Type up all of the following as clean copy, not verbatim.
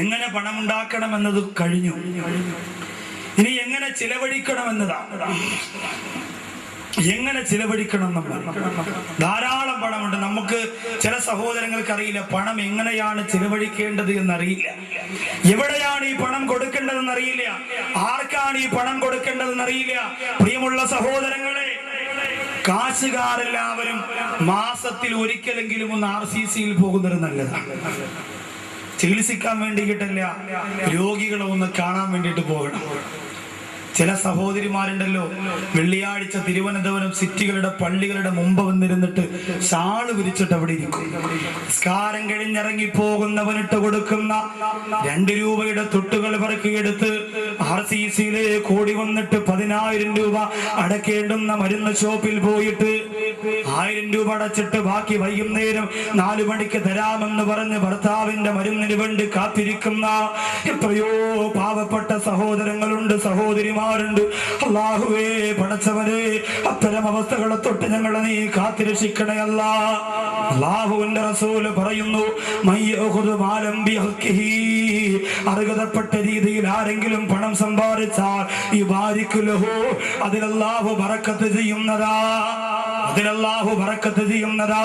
എങ്ങനെ പണമുണ്ടാക്കണമെന്നത് കഴിഞ്ഞു. ഇനി എങ്ങനെ ചിലവഴിക്കണമെന്നതാണ്. എങ്ങനെ ചിലവഴിക്കണം നമ്മൾ? ധാരാളം പണമുണ്ട്. നമുക്ക് ചില സഹോദരങ്ങൾക്ക് അറിയില്ല പണം എങ്ങനെയാണ് ചിലവഴിക്കേണ്ടത് എന്നറിയില്ല. എവിടെയാണ് ഈ പണം കൊടുക്കേണ്ടതെന്ന് അറിയില്ല. ആർക്കാണ് ഈ പണം കൊടുക്കേണ്ടതെന്ന് അറിയില്ല. പ്രിയമുള്ള സഹോദരങ്ങളെ, കാശുകാരെല്ലാവരും മാസത്തിൽ ഒരിക്കലെങ്കിലും ഒന്ന് RCCയിൽ പോകുന്നത് നല്ലതാണ്. ചികിത്സിക്കാൻ വേണ്ടിയിട്ടല്ല, രോഗികളെ ഒന്ന് കാണാൻ വേണ്ടിയിട്ട് പോകണം. ചില സഹോദരിമാരുണ്ടല്ലോ, വെള്ളിയാഴ്ച തിരുവനന്തപുരം സിറ്റികളുടെ പള്ളികളുടെ മുമ്പ് വന്നിരുന്നിട്ട് ഷാള് വിരിച്ചിട്ട് അവിടെ ഇരിക്കും. നിസ്കാരം കഴിഞ്ഞിറങ്ങി പോകുന്നവനിട്ട് കൊടുക്കുന്ന 2 രൂപയുടെ തൊട്ടുകൾ പറക്കിയെടുത്ത് RCCയിലേക്ക് ഓടി വന്നിട്ട് 10,000 രൂപ അടക്കേണ്ടുന്ന മരുന്ന് ഷോപ്പിൽ പോയിട്ട് 1000 രൂപ അടച്ചിട്ട് ബാക്കി വൈകുന്നേരം 4 മണിക്ക് തരാമെന്ന് പറഞ്ഞ് ഭർത്താവിന്റെ മരുന്നിന് വേണ്ടി കാത്തിരിക്കുന്ന എത്രയോ പാവപ്പെട്ട സഹോദരങ്ങളുണ്ട്, സഹോദരിമാരുണ്ട്. അല്ലാഹുവേ, പടച്ചവനെ, അത്തരം അവസ്ഥകളെ തൊട്ട് ഞങ്ങളെ നീ കാത്തിരക്ഷിക്കണേ അല്ലാ. അല്ലാഹുവിന്റെ റസൂല് പറയുന്നു, അർഹതപ്പെട്ട രീതിയിൽ ആരെങ്കിലും പണം സമ്പാദിച്ചാൽ അതിലല്ലാഹു ബറക്കത്ത് ചെയ്യുന്നതാ.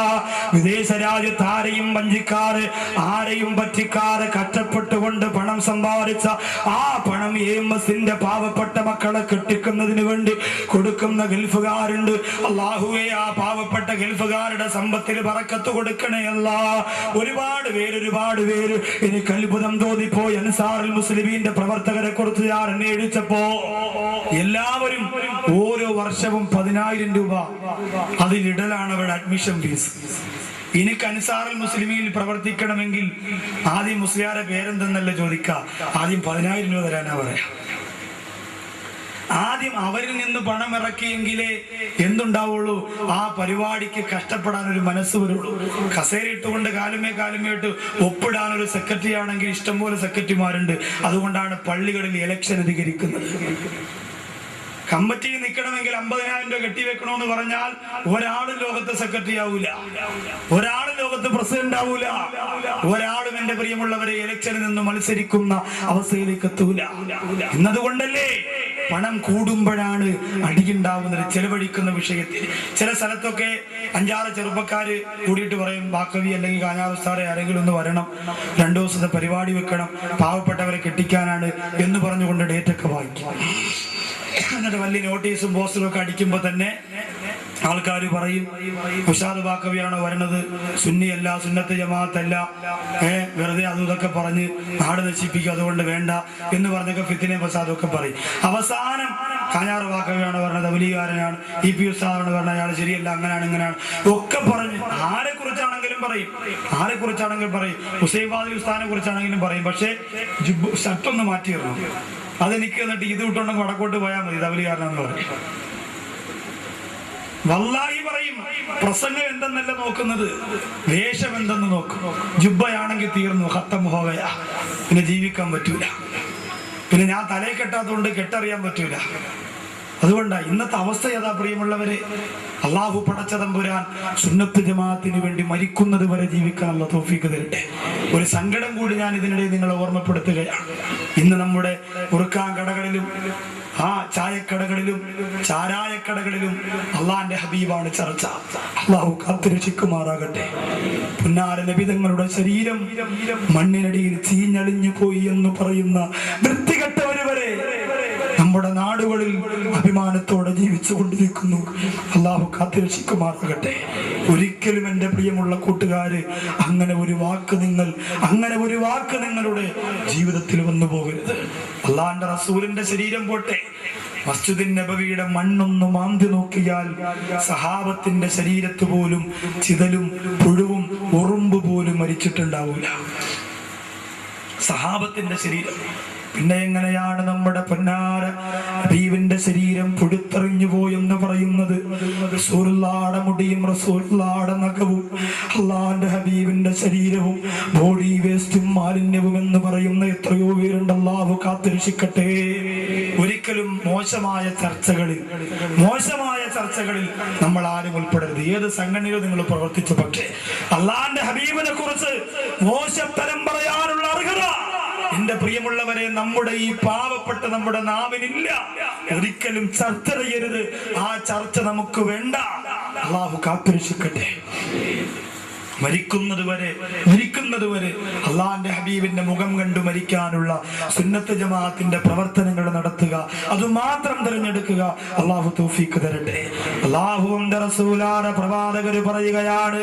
വിദേശ രാജ്യത്ത് ആരെയും വഞ്ചിക്കാതെ, ആരെയും പറ്റിക്കാതെ കഷ്ടപ്പെട്ടുകൊണ്ട് പണം സമ്പാദിച്ച ആ പണം AMSന്റെ പാവപ്പെട്ട മക്കളെ കെട്ടിക്കുന്നതിന് വേണ്ടി കൊടുക്കുന്ന ഗൾഫുകാരുണ്ട്. അല്ലാഹുവേ, ആ പാവപ്പെട്ട ഗൾഫുകാരുടെ സമ്പത്തിൽ ബറക്കത്ത് കൊടുക്കണേ അല്ലാ. ഒരുപാട് പേര് എനിക്ക് അത്ഭുതം തോന്നിപ്പോയി. അൻസാറുൽ മുസ്ലിമീന്റെ പ്രവർത്തകരെ കുറിച്ച് ഞാൻ അന്വേഷിച്ചപ്പോ എല്ലാവരും ഓരോ വർഷവും 10,000 രൂപ അതിലിടലാണ് അവരുടെ അഡ്മിഷൻ ഫീസ്. എനിക്ക് അൻസാറുൽ മുസ്ലിമീനിൽ പ്രവർത്തിക്കണമെങ്കിൽ ആദ്യം മുസ്ലിയാരെ പേരെന്തെന്നല്ല ചോദിക്കുക, ആദ്യം 10,000 രൂപ തരാനാ പറയാം. ആദ്യം അവരിൽ നിന്ന് പണം ഇറക്കിയെങ്കിലേ എന്തുണ്ടാവുള്ളൂ, ആ പരിപാടിക്ക് കഷ്ടപ്പെടാൻ ഒരു മനസ്സ് വരുള്ളൂ. കസേരയിട്ടുകൊണ്ട് കാലുമേട്ട് ഒപ്പിടാൻ ഒരു സെക്രട്ടറി ആണെങ്കിൽ ഇഷ്ടംപോലെ സെക്രട്ടറിമാരുണ്ട്. അതുകൊണ്ടാണ് പള്ളികളിൽ ഇലക്ഷൻ അധികരിക്കുന്നത്. കമ്മിറ്റിയിൽ നിൽക്കണമെങ്കിൽ 50,000 രൂപ കെട്ടിവെക്കണമെന്ന് പറഞ്ഞാൽ ഒരാളും ലോകത്ത് സെക്രട്ടറി ആവൂല, ഒരാളും ലോകത്ത് പ്രസിഡന്റ് ആവൂല, ഒരാളും എന്റെ പ്രിയമുള്ളവരെ ഇലക്ഷനിൽ നിന്ന് മത്സരിക്കുന്ന അവസ്ഥയിലേക്ക് എത്തൂല. എന്നതുകൊണ്ടല്ലേ പണം കൂടുമ്പോഴാണ് അടിയുണ്ടാവുന്നത് ചെലവഴിക്കുന്ന വിഷയത്തിൽ. ചില സ്ഥലത്തൊക്കെ 5-6 ചെറുപ്പക്കാര് കൂടിയിട്ട് പറയും, ബാക്കവി അല്ലെങ്കിൽ കാഞ്ഞാറുസ്താറെ ആരെങ്കിലും ഒന്ന് വരണം, 2 ദിവസത്തെ പരിപാടി വെക്കണം, പാവപ്പെട്ടവരെ കെട്ടിക്കാനാണ് എന്ന് പറഞ്ഞുകൊണ്ട് ഡേറ്റൊക്കെ വായിക്കും. എന്നിട്ട് വലിയ നോട്ടീസും പോസ്റ്ററും ഒക്കെ അടിക്കുമ്പോ തന്നെ ആൾക്കാർ പറയും, ഉഷാദ് ബാക്കവിയാണോ വരണത്, സുന്നിയല്ല, സുന്നത്ത് ജമാഅത്തല്ല, വെറുതെ അതും ഇതൊക്കെ പറഞ്ഞ് നാട് നശിപ്പിക്കും, അതുകൊണ്ട് വേണ്ട എന്ന് പറഞ്ഞൊക്കെ ഫിത്തിനെ ഫസാദൊക്കെ പറയും. അവസാനം കാഞ്ഞാറ് ബാക്കവിയാണോ പറഞ്ഞത്, അവലികാരനാണ്, EP ഉസ്താദാണ് പറഞ്ഞത്, അയാൾ ശരിയല്ല, അങ്ങനെയാണ് ഇങ്ങനെയാണ് ഒക്കെ പറഞ്ഞ് ആരെ കുറിച്ചാണെങ്കിലും പറയും, ഹുസൈൻ ഫാദിൽ ഉസ്താദിനെ കുറിച്ചാണെങ്കിലും പറയും. പക്ഷെ ഷർട്ടൊന്ന് മാറ്റിയിടണം, അതെനിക്ക് എന്നിട്ട് ഇത് വിട്ടുണ്ടെങ്കിൽ വടക്കോട്ട് പോയാൽ മതി, അവലികാരനാന്ന് പറയും. വല്ലാഹി പറയും, പ്രസംഗം എന്തെന്നല്ല നോക്കുന്നത്, വേഷം എന്തെന്ന് നോക്കും. ജുബ്ബയാണെങ്കിൽ തീർന്നു, ഖത്തം ഹോവയാ, പിന്നെ ജീവിക്കാൻ പറ്റൂല, പിന്നെ ഞാൻ തലയിൽ കെട്ടാത്തതുകൊണ്ട് കെട്ടറിയാൻ പറ്റൂല. അതുകൊണ്ടാ ഇന്നത്തെ അവസ്ഥ ഏതാ പ്രിയമുള്ളവരെ? അള്ളാഹു പടച്ച തമ്പുരാൻ സുന്നത്ത് ജമാഅത്തിന് വേണ്ടി മരിക്കുന്നത് വരെ ജീവിക്കാനുള്ള തൗഫീഖ് തരട്ടെ. ഒരു സങ്കടം കൂടി ഞാൻ ഇതിനിടെ നിങ്ങളെ ഓർമ്മപ്പെടുത്തുകയാണ്. ഇന്ന് നമ്മുടെ ഉറുക്കാൻ കടകളിലും ചായക്കടകളിലും ചാരായക്കടകളിലും അള്ളാന്റെ ഹബീബാണ് ചർച്ച. അള്ളാഹു കാത്തുരക്ഷിക്കുമാറാകട്ടെ. പുന്നാര നബി തങ്ങളുടെ ശരീരം മണ്ണിനടിയിൽ ചീഞ്ഞളിഞ്ഞു പോയി എന്ന് പറയുന്ന വൃത്തികെട്ടവര് വരെ നമ്മുടെ നാടുകളിൽ അഭിമാനത്തോടെ ജീവിച്ചു കൊണ്ടിരിക്കുന്നു. അള്ളാഹു കാത്തുരക്ഷിക്കുമാറാകട്ടെ. ഒരിക്കലും എൻ്റെ പ്രിയമുള്ള കൂട്ടുകാര് അങ്ങനെ ഒരു വാക്ക് നിങ്ങളുടെ ജീവിതത്തിൽ വന്നു പോകരുത്. അള്ളാന്റെ റസൂലിന്റെ ശരീരം പോട്ടെ, മസ്ജിദുൻ നബവിയുടെ മണ്ണൊന്ന് മാന്തി നോക്കിയാൽ സഹാബത്തിന്റെ ശരീരത്ത് പോലും ചിതലും പുഴുവും ഉറുമ്പ് പോലും മരിച്ചിട്ടുണ്ടാവൂല, സഹാബത്തിന്റെ ശരീരം. പിന്നെ എങ്ങനെയാണ് നമ്മുടെ പൊന്നാര ഹബീബിന്റെ ശരീരം പുഴുത്തെറിഞ്ഞു പോയെന്ന് പറയുന്നത്? റസൂലുള്ളാഹിയുടെ മുടിയും റസൂലുള്ളാഹിയുടെ നഖവും അള്ളാന്റെ ഹബീബിന്റെ ശരീരവും ബോഡി വേസ്റ്റും മാലിന്യവും എന്ന് പറയുന്ന എത്രയോ പേരുണ്ട്. അല്ലാഹു കാത്തുരക്ഷിക്കട്ടെ. ഒരിക്കലും മോശമായ ചർച്ചകളിൽ നമ്മൾ ആരും ഉൾപ്പെടരുത്. ഏത് സംഘടനയിലും നിങ്ങൾ പ്രവർത്തിച്ചു, പക്ഷേ അള്ളാന്റെ ഹബീബിനെ കുറിച്ച് മോശത്തരം പറയാനുള്ള അർഹത എന്റെ പ്രിയമുള്ളവരെ, നമ്മുടെ ഈ പാവപ്പെട്ട നമ്മുടെ നാവിനില്ല. ഒരിക്കലും ചർച്ച ചെയ്യരുത്. ആ ചർച്ച നമുക്ക് വേണ്ട. അള്ളാഹു കാത്തുരക്ഷിക്കട്ടെ. മരിക്കുന്നത് വരെ അള്ളാന്റെ ഹബീബിന്റെ മുഖം കണ്ടു മരിക്കാനുള്ള സുന്നത്ത് ജമാഅത്തിന്റെ പ്രവർത്തനങ്ങൾ നടത്തുക, അതുമാത്രം തിരഞ്ഞെടുക്കുക. അള്ളാഹു തൗഫീഖ് തരട്ടെ. അള്ളാഹുവിന്റെ റസൂലായ പ്രവാചകർ പറയുകയാണ്,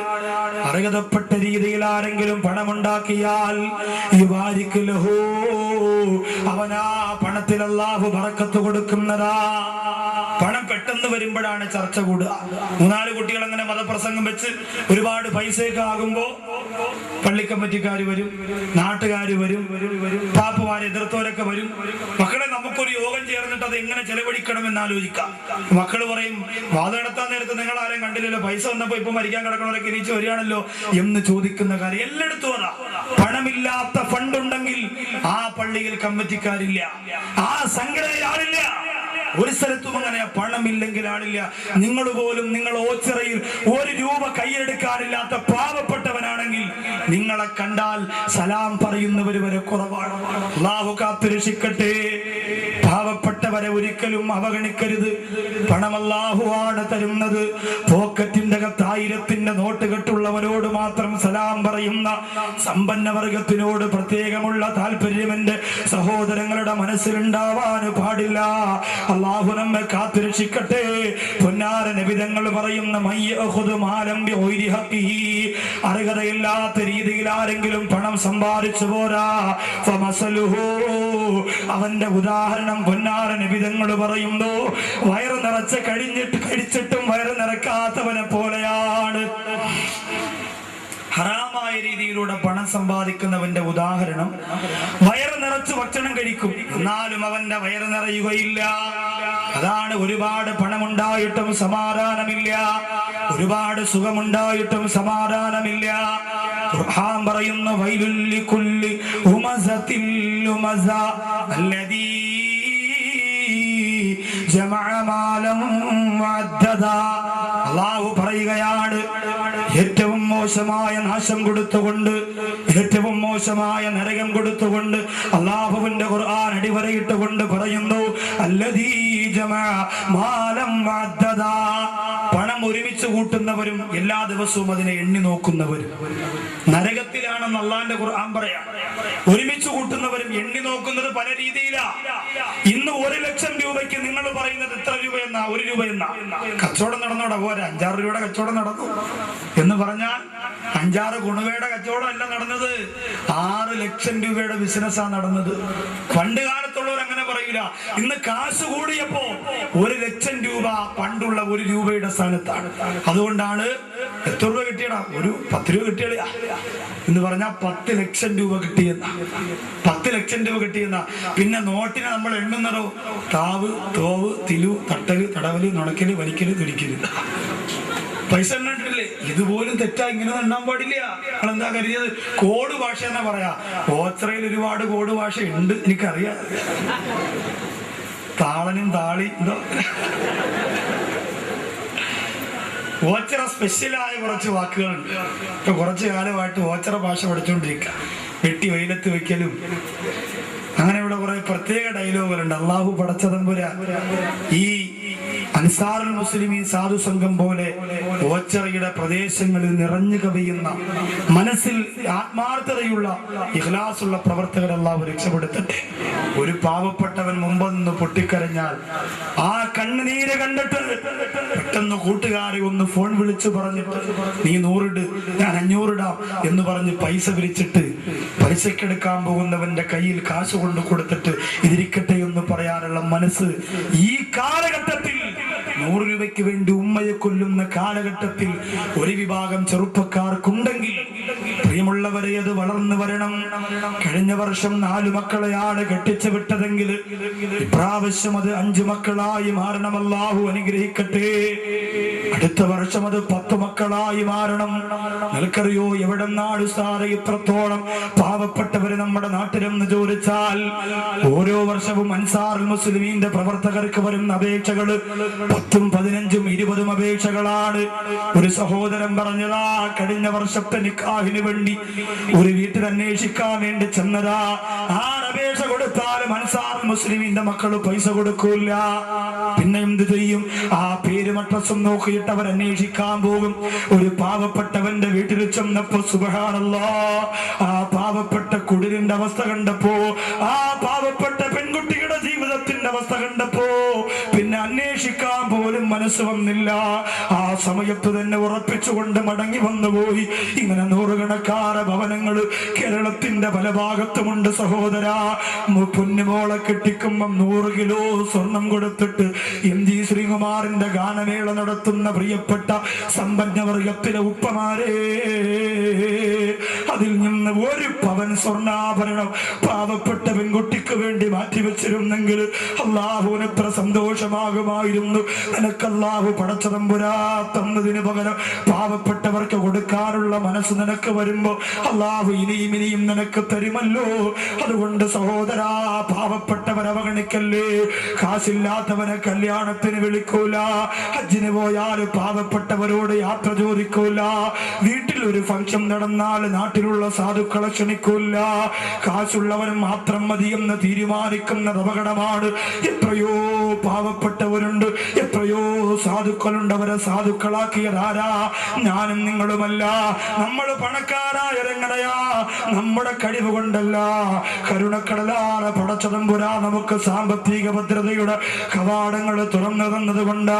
അർഹതപ്പെട്ട രീതിയിൽ ആരെങ്കിലും പണമുണ്ടാക്കിയാൽ അവനാ പണത്തിൽ അള്ളാഹു ബറക്കത്ത് കൊടുക്കുന്നതാ. പണം പെട്ടെന്ന് വരുമ്പോഴാണ് ചർച്ച കൂടുക. 3-4 കുട്ടികൾ അങ്ങനെ മതപ്രസംഗം വെച്ച് ഒരുപാട് പൈസയൊക്കെ ആകുമ്പോ പള്ളിക്കമ്മിറ്റിക്കാര് വരും, നാട്ടുകാര് വരും, പാപ്പുമാരെ എതിർത്തവരൊക്കെ വരും. മക്കളെ, നമുക്കൊരു യോഗം ചേർന്നിട്ട് അത് എങ്ങനെ ചെലവഴിക്കണം എന്ന് ആലോചിക്കാം. മക്കള് പറയും, വാദം നടത്താൻ നേരത്ത് നിങ്ങൾ ആരെയും കണ്ടില്ലല്ലോ, പൈസ വന്നപ്പോ ഇപ്പൊ മരിക്കാൻ കിടക്കണവരൊക്കെ എണീച്ച് വരികയാണല്ലോ എന്ന് ചോദിക്കുന്ന കാര്യം എല്ലായിടത്തും അതാ. പണമില്ലാത്ത ഫണ്ടുണ്ടെങ്കിൽ ആ പള്ളിയിൽ കമ്മിറ്റിക്കാരില്ല, ആ സംഘടനയാളില്ല. ഒരു സ്ഥലത്തും അങ്ങനെ പണമില്ലെങ്കിൽ ആളില്ല. നിങ്ങൾ പോലും നിങ്ങൾ ഓച്ചിറയിൽ 1 രൂപ കൈയെടുക്കാനില്ലാത്ത പാവപ്പെട്ടവനാണെങ്കിൽ നിങ്ങളെ കണ്ടാൽ സലാം പറയുന്നവർ വരെ കുറവാണ്. അല്ലാഹു കാത്തുരക്ഷിക്കട്ടെ. പാവപ്പെട്ടവരെ ഒരിക്കലും അവഗണിക്കരുത്. പണം അല്ലാഹുവാണ് തരുന്നത്. പോക്കറ്റിന്റെ അകത്ത് 1000ന്റെ നോട്ട് കെട്ടുള്ളവരോട് മാത്രം സലാം പറയുന്ന സമ്പന്നവർഗത്തിനോട് പ്രത്യേകമുള്ള താല്പര്യം എന്റെ സഹോദരങ്ങളുടെ മനസ്സിലുണ്ടാവാൻ പാടില്ല. അല്ലാഹു നമ്മെ കാത്തുരക്ഷിക്കട്ടെ. പൊന്നാര നബി തങ്ങൾ പറയുന്ന അർഹതയില്ലാത്ത രീതിയിൽ ആരെങ്കിലും പണം സമ്പാദിച്ചു പോരാ, അവന്റെ ഉദാഹരണം പൊന്നാര നബി തങ്ങൾ പറയുന്നു, വയറ് നിറച്ച് കഴിച്ചിട്ടും വയറ് നിറക്കാത്തവനെ പോലെയാണ്. ഹറാമായ രീതിയിലൂടെ പണം സമ്പാദിക്കുന്നവന്റെ ഉദാഹരണം, വയറ് നിറച്ച് ഭക്ഷണം കഴിക്കും, എന്നാലും അവന്റെ വയറ് നിറയുകയില്ല. അതാണ് ഒരുപാട് പണമുണ്ടായിട്ടും സമാധാനമില്ല, ഒരുപാട് സുഖമുണ്ടായിട്ടും സമാധാനമില്ല. ഖുർആൻ പറയുന്നു, വൈലുൽ ലികുല്ലി ഹുമസത്തിൽ ലുമസ അല്ലദീ ജമഅ മാലൻ വഅദ്ദദ. അല്ലാഹു പറയുകയാണ്, ഏറ്റവും മോശമായ നാശം കൊടുത്തുകൊണ്ട്, ഏറ്റവും മോശമായ നരകം കൊടുത്തുകൊണ്ട് അല്ലാഹുവിന്റെ ഖുർആൻ അടിവരയിട്ടുകൊണ്ട് പറയുന്നു, അല്ലദീ ജമഅ മാലൻ വഅദ്ദദ. പണം ഒരുമിച്ച് കൂട്ടുന്നവരും എല്ലാ ദിവസവും അതിനെ എണ്ണി നോക്കുന്നവരും നരകത്തിലാണെന്ന് അല്ലാഹുവിന്റെ ഖുർആൻ പറയാം. ഒരുമിച്ച് കൂട്ടുന്നവരും എണ്ണി നോക്കുന്നത് പല രീതിയിലാ. ഇന്ന് 1 ലക്ഷം രൂപയ്ക്ക് നിങ്ങൾ പറയുന്നത് എത്ര രൂപയെന്നാ? 1 രൂപയെന്നാ. കച്ചവടം നടന്നോടാ, പോരാ 5-6 രൂപയുടെ കച്ചവടം നടന്നു എന്ന് പറഞ്ഞാൽ 5-6 ഗുണവയുടെ കച്ചവടം അല്ല നടന്നത്, 6 ലക്ഷം രൂപയുടെ ബിസിനസ്സാണ് നടന്നത്. പണ്ട് കാലത്തുള്ളവർ അങ്ങനെ പറയൂല. ഇന്ന് കാശ് കൂടിയപ്പോ 1 ലക്ഷം രൂപ പണ്ടുള്ള 1 രൂപയുടെ സ്ഥാനത്താണ്. അതുകൊണ്ടാണ് എത്ര രൂപ കിട്ടിയടാ? 10 രൂപ കിട്ടിയടാ എന്ന് പറഞ്ഞാൽ 10 ലക്ഷം രൂപ കിട്ടിയെന്ന, 10 ലക്ഷം രൂപ കിട്ടിയെന്ന. പിന്നെ നോട്ടിനെ നമ്മൾ എണ്ണുന്നതോ താവ്, തോവ്, തിലു, തട്ടല്, തടവല്, നുണക്കല്, വലിക്കല്, തുടിക്കല്. പൈസ എണ്ണിട്ടില്ലേ? ഇതുപോലും തെറ്റാ, ഇങ്ങനെ എണ്ണാൻ പാടില്ല. നമ്മളെന്താ കരുതിയത്? കോഡ് ഭാഷ എന്നാ പറയാ. ഓച്ചിറയിൽ ഒരുപാട് കോഡ് ഭാഷ ഉണ്ട്, എനിക്കറിയാം. താളനും താളി എന്തോ ഓച്ചിറ സ്പെഷ്യലായ കുറച്ച് വാക്കുകളുണ്ട്. ഇപ്പൊ കുറച്ചു കാലമായിട്ട് ഓച്ചിറ ഭാഷ പഠിച്ചുകൊണ്ടിരിക്കുക. വെട്ടി വെയിലത്ത് വെക്കലും അങ്ങനെയുള്ള കുറെ പ്രത്യേക ഡയലോഗുകളുണ്ട്. അള്ളാഹു പടച്ചതമ്പുരാൻ ഈ അൻസാറുൽ മുസ്ലിമീൻ സാധു സംഘം പോലെ ഓച്ചിറയുടെ പ്രദേശങ്ങളിൽ നിറഞ്ഞു കവിയുന്ന മനസ്സിൽ ആത്മാർത്ഥതയുള്ള ഇഖ്ലാസുള്ള പ്രവർത്തകർ അല്ലാഹു രക്ഷപ്പെടുത്തട്ടെ. ഒരു പാവപ്പെട്ടവൻ മുമ്പ് നിന്ന് പൊട്ടിക്കരഞ്ഞാൽ ആ കണ്ണുനീര് കണ്ടിട്ട് പെട്ടെന്ന് കൂട്ടുകാരെ ഒന്ന് ഫോൺ വിളിച്ചു പറഞ്ഞിട്ട്, നീ 100 ഇട്, ഞാൻ 500 ഇടാം എന്ന് പറഞ്ഞ് പൈസ പിരിച്ചിട്ട് പലിശക്കെടുക്കാൻ പോകുന്നവന്റെ കയ്യിൽ കാശ് കൊണ്ട് കൊടുത്തിട്ട് ഇതിരിക്കട്ടെ എന്ന് പറയാനുള്ള മനസ്സ് ഈ കാലഘട്ടത്തിൽ 100 രൂപയ്ക്ക് വേണ്ടി ഉമ്മയെ കൊല്ലുന്ന കാലഘട്ടത്തിൽ ഒരു വിഭാഗം ചെറുപ്പക്കാർക്കുണ്ടെങ്കിൽ പ്രിയമുള്ളവരെ, അത് വളർന്നു വരണം. കഴിഞ്ഞ വർഷം 4 മക്കളെയാണ് കെട്ടിച്ചു വിട്ടതെങ്കിൽ ഇപ്രാവശ്യം അത് 5 മക്കളായി മാറണം. അല്ലാഹു അനുഗ്രഹിക്കട്ടെ. അടുത്ത വർഷം അത് 10 മക്കളായി മാറണം. നിനക്കറിയോ എവിടെന്നാണ് സാറ് ഇത്രത്തോളം പാവപ്പെട്ടവര് നമ്മുടെ നാട്ടിലെന്ന് ചോദിച്ചാൽ, ഓരോ വർഷവും അൻസാറുൽ മുസ്ലിമീന്റെ പ്രവർത്തകർക്ക് വരുന്ന അപേക്ഷകള് 10ഉം 15ഉം 20ഉം അപേക്ഷകളാണ്. ഒരു സഹോദരൻ പറഞ്ഞതാ, കഴിഞ്ഞ വർഷത്തെ നിക്കാഹിന് വേണ്ടി വേണ്ടി ഒരു വീട്ടിൽ അന്വേഷിക്കാൻ വേണ്ടി ചെന്നതാ. ആരപേക്ഷ കൊടുത്താലും അൻസാർ മുസ്ലിമിന്റെ മക്കള് പൈസ കൊടുക്കൂല. പിന്നെ എന്ത് ചെയ്യും? ആ പേരും അഡ്രസ്സും നോക്കിയിട്ട് അവർ അന്വേഷിക്കാൻ പോകും. ഒരു പാവപ്പെട്ടവന്റെ വീട്ടിൽ ചെന്നപ്പോ സുബ്ഹാനല്ലാഹ്, ആ പാവപ്പെട്ട കുടിലിന്റെ അവസ്ഥ കണ്ടപ്പോ, ആ പാവപ്പെട്ട പെൺകുട്ടിയുടെ ജീവിതത്തിന്റെ അവസ്ഥ കണ്ടപ്പോ പിന്നെ അന്വേഷിക്കാൻ പോലും മനസ്സ് വന്നില്ല. ആ സമയത്ത് തന്നെ ഉറപ്പിച്ചുകൊണ്ട് മടങ്ങി വന്നുപോയി. ഇങ്ങനെ നൂറുകണക്കാറ് ഭവനങ്ങള് കേരളത്തിന്റെ പല ഭാഗത്തുമുണ്ട് സഹോദരാ. പൊന്നുമോളെ കെട്ടിക്കുമ്പോ 100 കിലോ സ്വർണം കൊടുത്തിട്ട് MG ശ്രീകുമാറിന്റെ ഗാനമേള നടത്തുന്ന പ്രിയപ്പെട്ട സമ്പന്നവർഗത്തിലെ ഉപ്പമാരെ, അതിൽ നിന്ന് 1 പവൻ സ്വർണ്ണാഭരണം പാവപ്പെട്ട പെൺകുട്ടിക്ക് വേണ്ടി മാറ്റിവെച്ചിരുന്നെങ്കിൽ അള്ളാഹുവിന് എത്ര സന്തോഷമാകുമായിരുന്നു. നിനക്ക് അള്ളാഹു പടച്ചതമ്പുരാ തന്നതിന് പകരം പാവപ്പെട്ടവർക്ക് കൊടുക്കാനുള്ള മനസ്സ് നിനക്ക് വരുമ്പോ അള്ളാഹു ഇനിയും ഇനിയും നിനക്ക് തരുമല്ലോ. അതുകൊണ്ട് സഹോദരാ, പാവപ്പെട്ടവരെ അവഗണിക്കല്ലേ. കാശില്ലാത്തവനെ കല്യാണത്തിന് വിളിക്കൂല, ഹജ്ജിന് പോയാൽ പാവപ്പെട്ടവരോട് യാത്ര ചോദിക്കൂല, വീട്ടിൽ ഒരു ഫംഗ്ഷൻ നടന്നാൽ നാട്ടിലുള്ള സാധുക്കളെ ക്ഷണിക്കൂല. കാശുള്ളവൻ മാത്രം മതിയെന്ന് തീരുമാനിക്കുന്നത് അപകടമാണ്. എത്രയോ പാവപ്പെട്ടവരുണ്ട്, എത്രയോ സാധുക്കളുണ്ട്. അവരെ സാധുക്കളാക്കിയതാരാ? ഞാനും നിങ്ങളുമല്ല. നമ്മൾ പണക്കാരായതെങ്ങനെയാ? നമ്മുടെ കഴിവ് കൊണ്ടല്ല. കരുണക്കടലാണ് പടച്ചതമ്പുരാ നമുക്ക് സാമ്പത്തിക ഭദ്രതയുടെ കവാടങ്ങൾ തുറന്നു തന്നത് കൊണ്ടാ.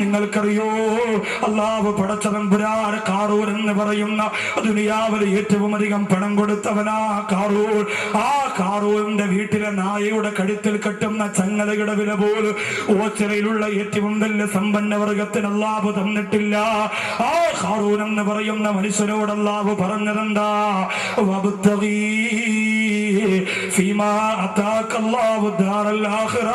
നിങ്ങൾക്കറിയോ, അല്ലാഹു പടച്ചതമ്പുരാൻ ഖാറൂൻ എന്ന് പറയുന്ന ദുനിയാവിൽ ഏറ്റവും അധികം പണം കൊടുത്തവനാ ഖാറൂൻ. ആ ഖാറൂന്റെ വീട്ടിലെ നായയുടെ കഴുത്തിൽ കെട്ടുന്ന ചങ്ങലയുടെ വില പോലും ഓച്ചിറയിലുള്ള ഏറ്റവും വലിയ സമ്പന്നവർഗത്തിന് അല്ലാഹു തന്നിട്ടില്ല. ആ ഖാറൂൻ എന്ന് പറയുന്ന മനുഷ്യനോട് അല്ലാഹു പറഞ്ഞതെന്താ? വബ്തഗീ ഫീമാ അതാക അല്ലാഹു ദാറൽ ആഖിറ